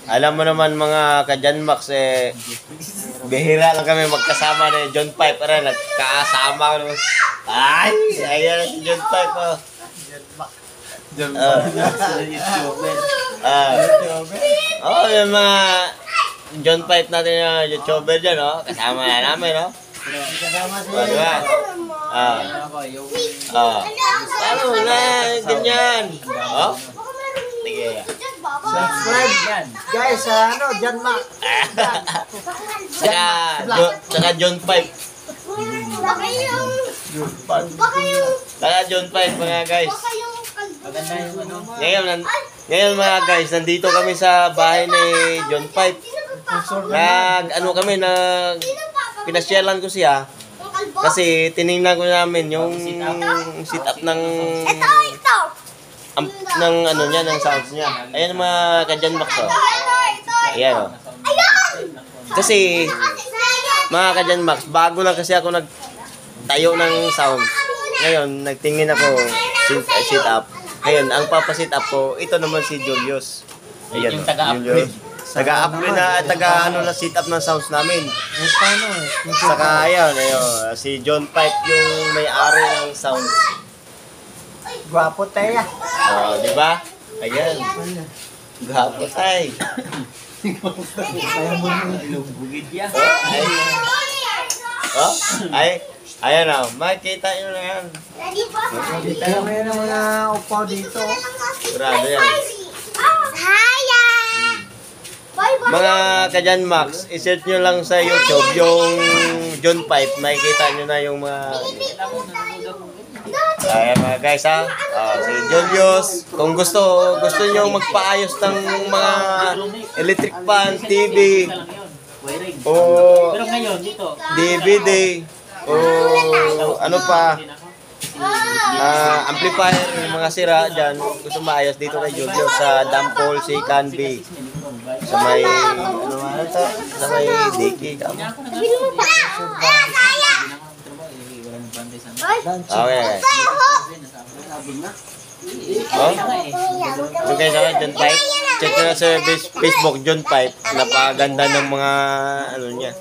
Alam mo naman mga ka-Janmax bihira lang kami magkasama ni John Pipe rin. Nagkasama ko naman. Ay! Ayan si John Pipe oh. Yung mga John Pipe natin yung YouTuber dyan oh. Kasama na namin oh. Diba? Ano na, ganyan. Oh? Sige. Subscribe yan. Guys, Janmax. Saka John Pipe. Saka John Pipe mga guys. Ngayon mga guys, nandito kami sa bahay ni John Pipe. Pinasyalan ko siya. Kasi tinignan ko namin yung sit-up ng ng sounds niya. Ayan mga ka-Janmax oh. Ayan oh. Kasi mga ka-Janmax, bago lang kasi ako nagtayo ng sound. Ngayon, nagtingin ako sit up. Ngayon, ang papasit up ko, ito naman si Julius. Ayan oh, Julius. Taga-upgrade na sit up ng sounds namin. Saka ayan, si John Pipe yung may-ari ng sound. Gwapo tayo. Oh, di ba? Ayan. Gwapo tayo. Ayan na. Makikita nyo na yan. Kita mo yan ang mga upaw dito. Grado yan. Mga ka-Janmax, isearch nyo lang sa YouTube yung John Pipe. Makikita nyo na yung mga... Ayan mga guys ha. Si Julius. Kung gusto nyo magpaayos ng mga electric fan, TV, o DVD, o ano pa, amplifier, yung mga sira dyan, gusto maayos dito kay Julius sa Dampol, si Canby. Sa may, sa may Diki. Okay. Okay sa John Pipe. Check nyo na sa Facebook John Pipe. Napaganda ng mga ano niya.